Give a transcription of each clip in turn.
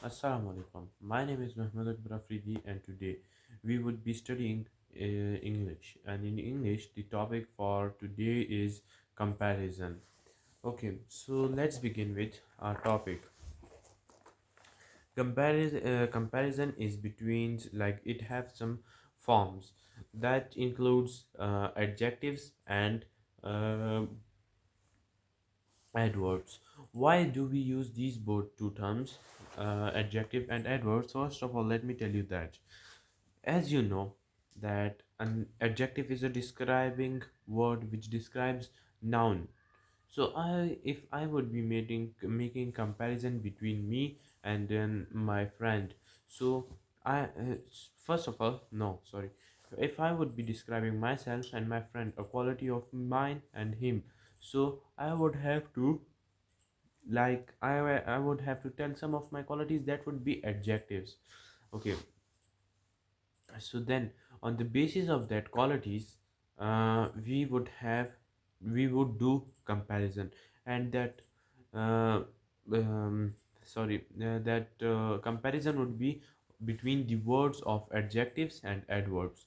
Assalamu alaikum. My name is Muhammad Akbar Afridi, and today we would be studying English. And in English, the topic for today is comparison. Okay, so let's begin with our topic. Comparison is between, like, it have some forms that includes adjectives and uh, adverbs. Why do we use these both two terms, adjective and adverbs? First of all, let me tell you that, as you know, that an adjective is a describing word which describes noun. So if I would be making comparison between me and then my friend, so first of all, no, sorry, if I would be describing myself and my friend, a quality of mine and him, so I would have to, like, I would have to tell some of my qualities that would be adjectives. Okay, so then on the basis of that qualities, we would do comparison, and that uh, um, that comparison would be between the words of adjectives and adverbs.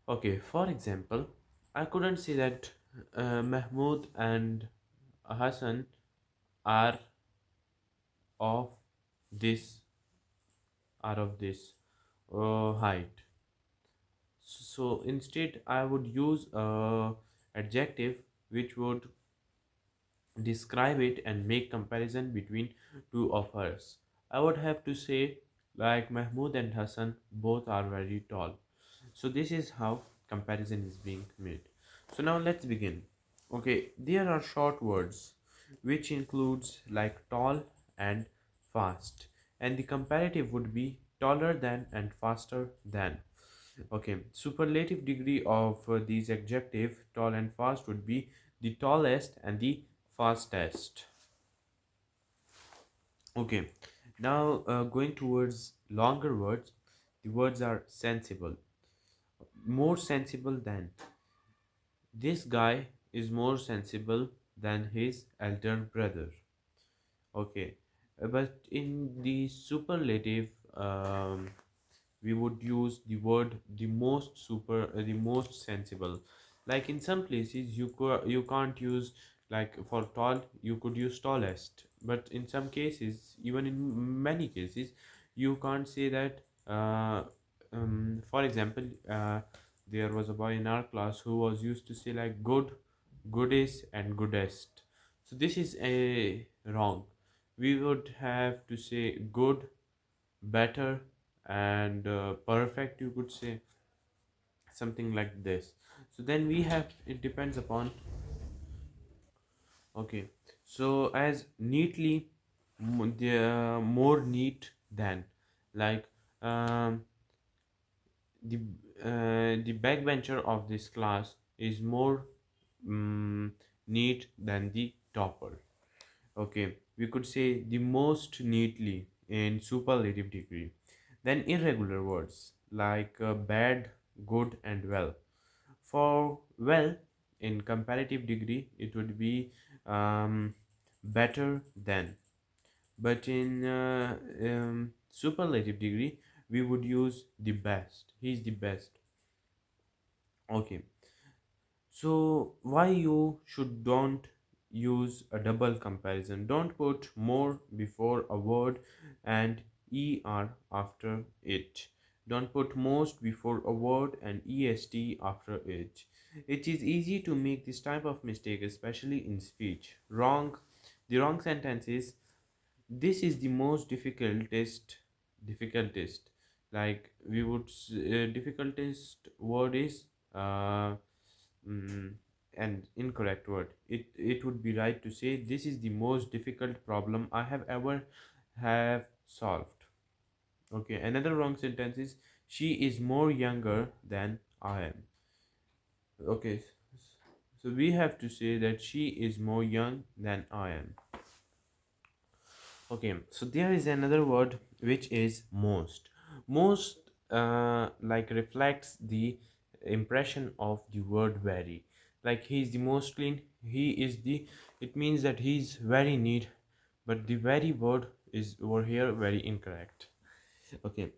Okay, for example, I couldn't say that Mahmoud and Hassan are of this this height. So instead, I would use a adjective which would describe it and make comparison between two of us. I would have to say, like, Mahmoud and Hassan both are very tall. So this is how comparison is being made. So now let's begin. Okay, there are short words which includes like tall and fast, and the comparative would be taller than and faster than. Okay, superlative degree of these adjective tall and fast would be the tallest and the fastest. Okay, now going towards longer words, the words are sensible, more sensible than. This guy is more sensible than his elder brother. Okay, but in the superlative, we would use the word the most sensible. Like in some places, you can't use, like, for tall you could use tallest, but in some cases, even in many cases, you can't say that. For example, there was a boy in our class who was used to say like good, goodest, and goodest. So this is a wrong. We would have to say good, better, and perfect, you could say, something like this. So then we have, it depends upon. Okay, so as neatly, the more neat than, like, um, the the backbencher of this class is more um, neat than the topper. Okay, we could say the most neatly in superlative degree. Then irregular words like bad, good, and well. For well, in comparative degree, it would be better than. But in superlative degree, we would use the best. He's the best. Okay, so why you should don't use a double comparison? Don't put more before a word and er after it. Don't put most before a word and est after it. It is easy to make this type of mistake, especially in speech. Wrong. The wrong sentence is, this is the most difficultest. Like, we would difficultest word is uh, mm, and incorrect word. It would be right to say, this is the most difficult problem I have ever have solved. Okay, another wrong sentence is, she is more younger than I am. Okay, so we have to say that she is more young than I am. Okay, so there is another word which is most. Most like reflects the impression of the word very. Like, he is the most clean, he is the, it means that he is very neat. But the very word is over here very incorrect. Okay.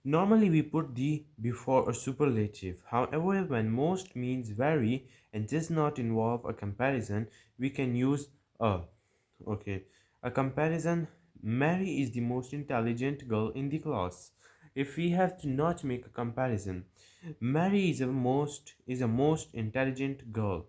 Normally we put the before a superlative. However, when most means vary and does not involve a comparison, we can use a. Okay. A comparison. Mary is the most intelligent girl in the class. If we have to not make a comparison, Mary is a most intelligent girl.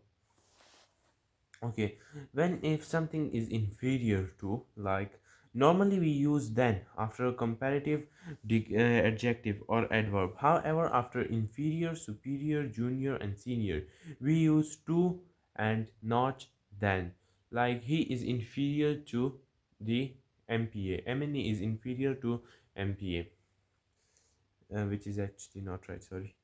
Okay, when if something is inferior to, like, normally we use then after a comparative adjective or adverb. However, after inferior, superior, junior, and senior, we use to and not then. Like, he is inferior to the MPA. MNE is inferior to MPA, which is actually not right. Sorry.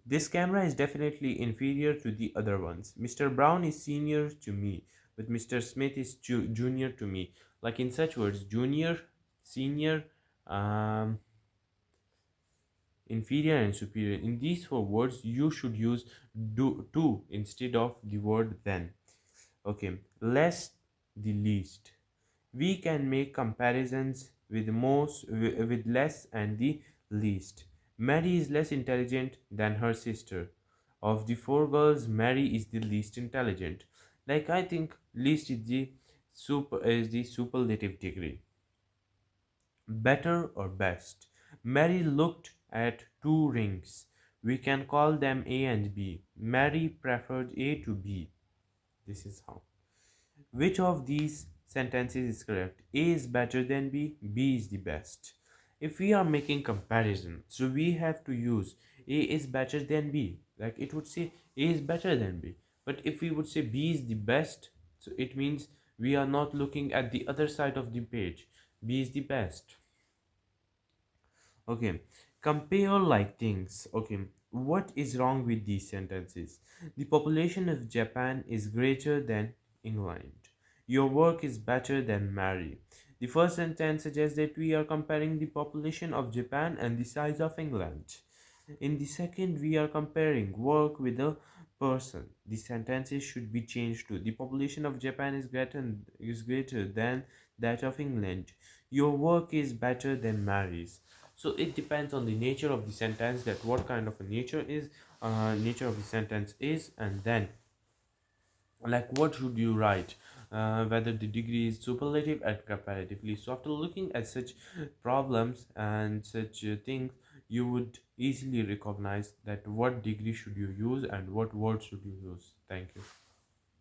This camera is definitely inferior to the other ones. Mr. Brown is senior to me, but Mr. Smith is junior to me. Like, in such words, junior, senior, um, inferior, and superior. In these four words, you should use do to instead of the word then. Okay, less, the least. We can make comparisons with with less and the least. Mary is less intelligent than her sister. Of the four girls, Mary is the least intelligent. Like, I think least is the superlative degree. Better or best. Mary looked at two rings. We can call them A and B. Mary preferred A to B. This is how. Which of these sentences is correct? A is better than B, B is the best. If we are making comparison, so we have to use A is better than B. Like, it would say A is better than B. But if we would say B is the best, so it means we are not looking at the other side of the page. B is the best. Okay, compare like things. Okay, what is wrong with these sentences? The population of Japan is greater than England. Your work is better than Mary. The first sentence suggests that we are comparing the population of Japan and the size of England. In the second, we are comparing work with a person. The sentences should be changed to the population of Japan is greater than that of England. Your work is better than Mary's. So it depends on the nature of the sentence, that what kind of a nature of the sentence is, and then, like, what should you write, whether the degree is superlative and comparatively. So after looking at such problems and such things, you would easily recognize that what degree should you use and what word should you use. Thank you.